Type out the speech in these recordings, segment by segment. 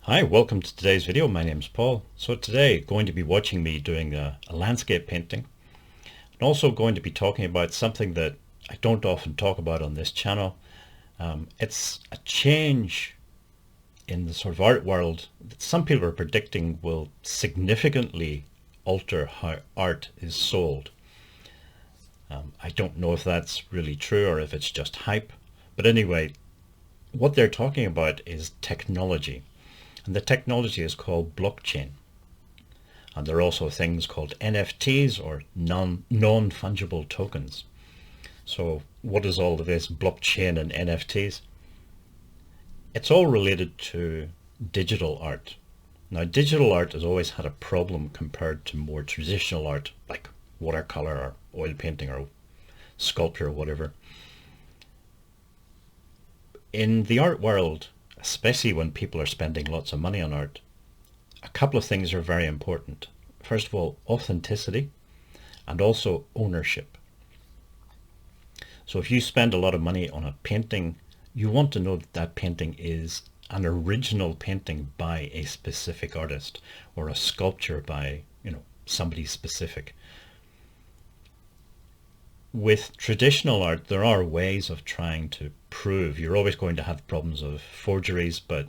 Hi, welcome to today's video. My name's Paul. So today going to be watching me doing a landscape painting, and also going to be talking about something that I don't often talk about on this channel. It's a change in the sort of art world that some people are predicting will significantly alter how art is sold. I don't know if that's really true or if it's just hype, but anyway, what they're talking about is technology. And the technology is called blockchain. And there are also things called NFTs, or non-fungible tokens. So what is all of this blockchain and NFTs? It's all related to digital art. Now, digital art has always had a problem compared to more traditional art, like watercolor or oil painting or sculpture or whatever. In the art world, especially when people are spending lots of money on art, a couple of things are very important. First of all, authenticity, and also ownership. So if you spend a lot of money on a painting, you want to know that that painting is an original painting by a specific artist, or a sculpture by, somebody specific. With traditional art, there are ways of trying to prove. You're always going to have problems of forgeries, but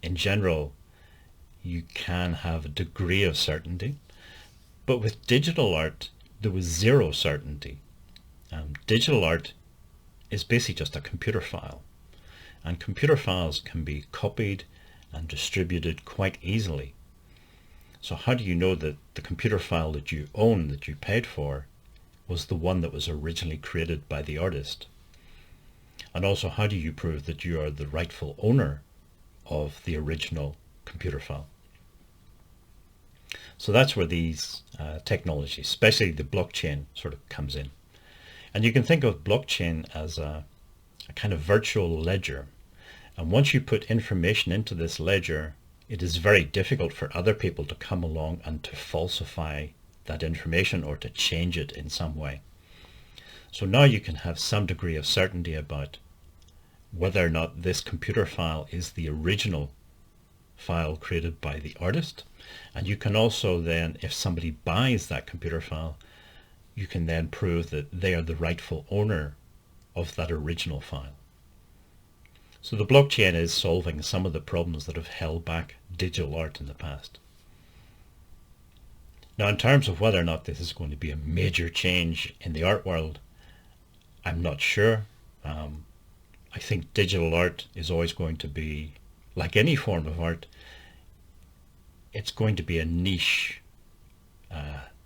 in general, you can have a degree of certainty. But with digital art, there was zero certainty. Digital art is basically just a computer file, and computer files can be copied and distributed quite easily. So how do you know that the computer file that you own, that you paid for, was the one that was originally created by the artist? And also, how do you prove that you are the rightful owner of the original computer file? So that's where these technologies, especially the blockchain, sort of comes in. And you can think of blockchain as a kind of virtual ledger. And once you put information into this ledger, it is very difficult for other people to come along and to falsify that information or to change it in some way. So now you can have some degree of certainty about whether or not this computer file is the original file created by the artist. And you can also then, if somebody buys that computer file, you can then prove that they are the rightful owner of that original file. So the blockchain is solving some of the problems that have held back digital art in the past. Now, in terms of whether or not this is going to be a major change in the art world, I'm not sure. I think digital art is always going to be, like any form of art, it's going to be a niche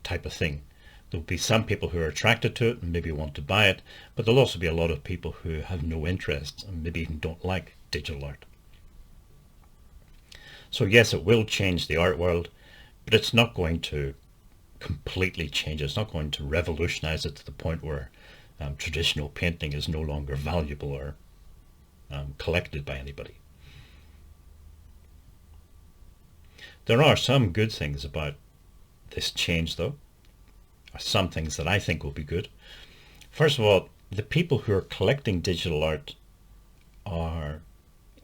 type of thing. There'll be some people who are attracted to it and maybe want to buy it, but there'll also be a lot of people who have no interest and maybe even don't like digital art. So yes, it will change the art world, but it's not going to completely change it. It's not going to revolutionize it to the point where traditional painting is no longer valuable or collected by anybody. There are some good things about this change, though. Some things that I think will be good. First of all, the people who are collecting digital art are,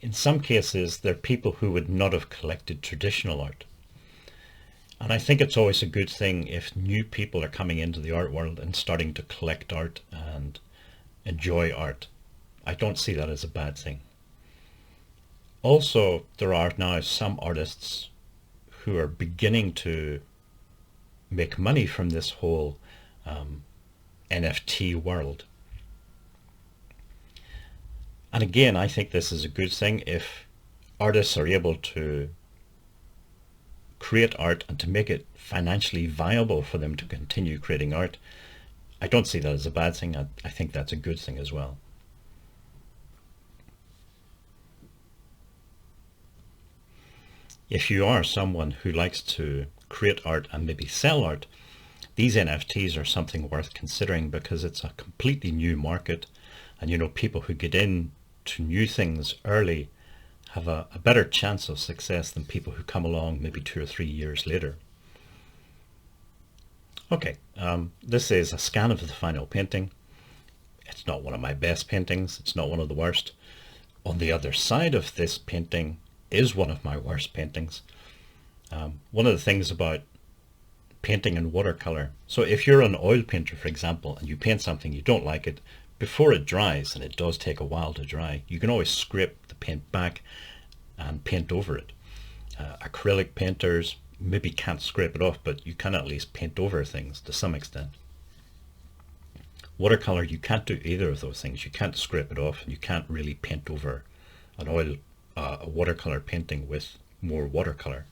in some cases, they're people who would not have collected traditional art. And I think it's always a good thing if new people are coming into the art world and starting to collect art and enjoy art. I don't see that as a bad thing. Also, there are now some artists who are beginning to make money from this whole NFT world. And again, I think this is a good thing if artists are able to create art and to make it financially viable for them to continue creating art. I don't see that as a bad thing. I think that's a good thing as well. If you are someone who likes to create art and maybe sell art, these NFTs are something worth considering because it's a completely new market, and people who get into new things early have a better chance of success than people who come along maybe 2 or 3 years later. Okay, this is a scan of the final painting. It's not one of my best paintings. It's not one of the worst. On the other side of this painting is one of my worst paintings. One of the things about painting in watercolor, so if you're an oil painter, for example, and you paint something, you don't like it, before it dries, and it does take a while to dry, you can always scrape the paint back and paint over it. Acrylic painters maybe can't scrape it off, but you can at least paint over things to some extent. Watercolor, you can't do either of those things. You can't scrape it off, and you can't really paint over a watercolor painting with more watercolor.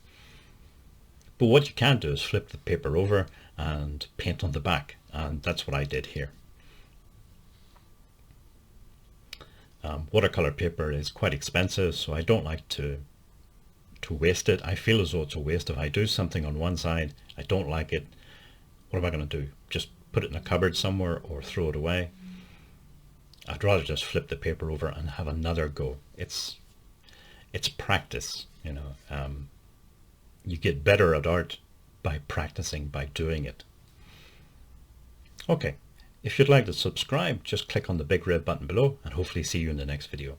But what you can do is flip the paper over and paint on the back, and that's what I did here. Watercolor paper is quite expensive, so I don't like to waste it. I feel as though it's a waste. If I do something on one side, I don't like it, what am I going to do? Just put it in a cupboard somewhere or throw it away? I'd rather just flip the paper over and have another go. It's practice, you know. You get better at art by practicing, by doing it. Okay, if you'd like to subscribe, just click on the big red button below, and hopefully see you in the next video.